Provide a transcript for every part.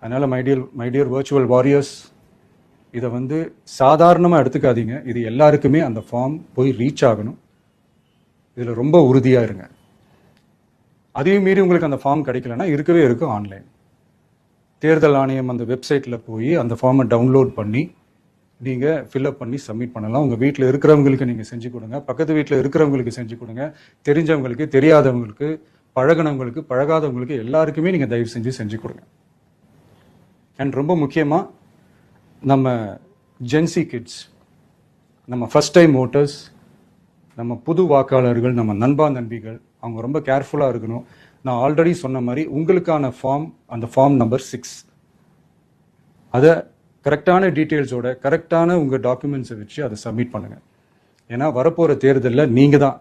அதனால் my dear virtual warriors, இதை வந்து சாதாரணமாக எடுத்துக்காதீங்க. இது எல்லாருக்குமே அந்த ஃபார்ம் போய் ரீச் ஆகணும். இதில் ரொம்ப உறுதியாக இருங்க. அதையும் மீறி உங்களுக்கு அந்த ஃபார்ம் கிடைக்கலன்னா இருக்கவே இருக்கும் ஆன்லைன். தேர்தல் ஆணையம் அந்த வெப்சைட்டில் போய் அந்த ஃபார்மை டவுன்லோட் பண்ணி நீங்கள் ஃபில்அப் பண்ணி சப்மிட் பண்ணலாம். உங்கள் வீட்டில் இருக்கிறவங்களுக்கு நீங்கள் செஞ்சு கொடுங்க, பக்கத்து வீட்டில் இருக்கிறவங்களுக்கு செஞ்சு கொடுங்க, தெரிஞ்சவங்களுக்கு, தெரியாதவங்களுக்கு, பழகினவங்களுக்கு, பழகாதவங்களுக்கு எல்லாருக்குமே நீங்கள் தயவு செஞ்சு கொடுங்க. அண்ட் ரொம்ப முக்கியமாக நம்ம ஜென்சி கிட்ஸ், நம்ம ஃபர்ஸ்ட் டைம் ஓட்டர்ஸ், நம்ம புது வாக்காளர்கள், நம்ம நண்பா நண்பிகள், அவங்க ரொம்ப கேர்ஃபுல்லாக இருக்கணும். நான் ஆல்ரெடி சொன்ன மாதிரி உங்களுக்கான ஃபார்ம், அந்த ஃபார்ம் நம்பர் 6, அதை கரெக்டான டீட்டெயில்ஸோட கரெக்டான உங்கள் டாக்குமெண்ட்ஸை வச்சு அதை சப்மிட் பண்ணுங்கள். ஏன்னா வரப்போகிற தேர்தலில் நீங்கள் தான்,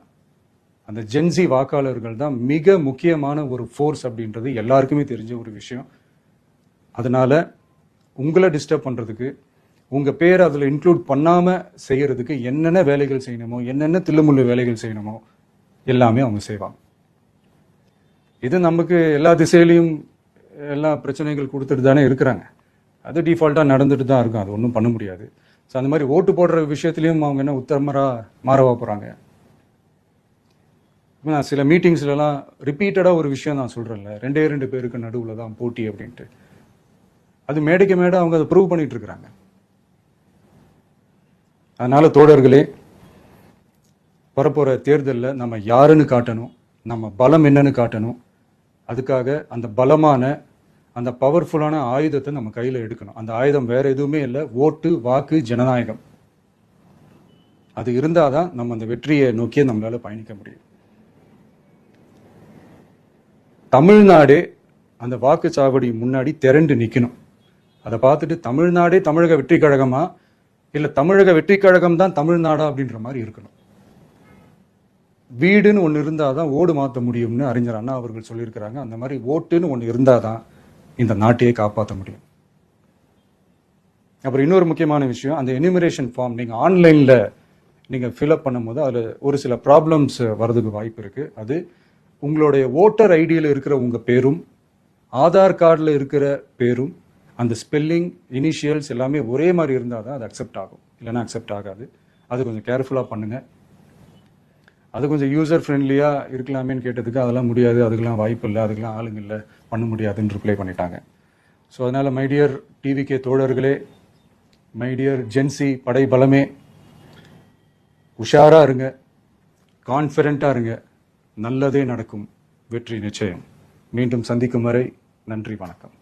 அந்த ஜென்சி வாக்காளர்கள் தான் மிக முக்கியமான ஒரு ஃபோர்ஸ் அப்படின்றது எல்லாருக்குமே தெரிஞ்ச ஒரு விஷயம். அதனால் உங்களை டிஸ்டர்ப் பண்ணுறதுக்கு, உங்கள் பேரை அதில் இன்க்ளூட் பண்ணாமல் செய்கிறதுக்கு என்னென்ன வேலைகள் செய்யணுமோ, என்னென்ன தில்லுமுள்ளு வேலைகள் செய்யணுமோ எல்லாமே அவங்க செய்வாங்க. இது நமக்கு எல்லா திசையிலையும் எல்லா பிரச்சனைகள் கொடுத்துட்டு தானே இருக்கிறாங்க. அது டிஃபால்ட்டாக நடந்துட்டு தான் இருக்கும், அது ஒன்றும் பண்ண முடியாது. ஸோ அந்த மாதிரி ஓட்டு போடுற விஷயத்துலையும் அவங்க என்ன உத்தமராக மாறவா போகிறாங்க? நான் சில மீட்டிங்ஸ்லாம் ரிப்பீட்டடாக ஒரு விஷயம் நான் சொல்கிறேன்ல, 2 பேருக்கு நடுவில் தான் போட்டி அப்படின்ட்டு. அது மேடைக்கு மேடை அவங்க அதை ப்ரூவ் பண்ணிட்டு இருக்கிறாங்க. அதனால தோழர்களே, வரப்போகிற தேர்தலில் நம்ம யாருன்னு காட்டணும், நம்ம பலம் என்னன்னு காட்டணும். அதுக்காக அந்த பலமான, அந்த பவர்ஃபுல்லான ஆயுதத்தை நம்ம கையில் எடுக்கணும். அந்த ஆயுதம் வேற எதுவுமே இல்லை, ஓட்டு, வாக்கு, ஜனநாயகம். அது இருந்தால் தான் நம்ம அந்த வெற்றியை நோக்கியே நம்மளால பயணிக்க முடியும். தமிழ்நாடே அந்த வாக்குச்சாவடி முன்னாடி திரண்டு நிற்கணும். அதை பார்த்துட்டு தமிழ்நாடே தமிழக வெற்றி கழகமா, இல்லை தமிழக வெற்றி கழகம் தான் தமிழ்நாடா அப்படின்ற மாதிரி இருக்கணும். வீடுன்னு ஒன்று இருந்தால் தான் ஓடு மாற்ற முடியும்னு அறிஞர் அண்ணா அவர்கள் சொல்லியிருக்கிறாங்க. அந்த மாதிரி ஓட்டுன்னு ஒன்று இருந்தால் தான் இந்த நாட்டையே காப்பாற்ற முடியும். அப்புறம் இன்னொரு முக்கியமான விஷயம், அந்த எனிமரேஷன் ஃபார்ம் நீங்கள் ஆன்லைனில் நீங்கள் ஃபில்அப் பண்ணும்போது அதில் ஒரு சில ப்ராப்ளம்ஸ் வர்றதுக்கு வாய்ப்பு இருக்குது. அது உங்களுடைய ஓட்டர் ஐடியில் இருக்கிற உங்கள் பேரும், ஆதார் கார்டில் இருக்கிற பேரும், அந்த ஸ்பெல்லிங், இனிஷியல்ஸ் எல்லாமே ஒரே மாதிரி இருந்தால் தான் அது அக்செப்ட் ஆகும், இல்லைன்னா அக்செப்ட் ஆகாது. அது கொஞ்சம் கேர்ஃபுல்லாக பண்ணுங்கள். அது கொஞ்சம் யூசர் ஃப்ரெண்ட்லியாக இருக்கலாமேன்னு கேட்டதுக்கு அதெல்லாம் முடியாது, அதுக்கெல்லாம் வாய்ப்பு இல்லை, அதுக்கெல்லாம் ஆளுங்க இல்லை, பண்ண முடியாதுன்னு ரிப்ளை பண்ணிட்டாங்க. ஸோ அதனால் மைடியர் டிவிகே தோழர்களே, மைடியர் ஜென்சி படை பலமே, உஷாராக இருங்க, கான்ஃபிடென்ட்டாக இருங்க, நல்லதே நடக்கும், வெற்றி நிச்சயம். மீண்டும் சந்திக்கும் வரை நன்றி, வணக்கம்.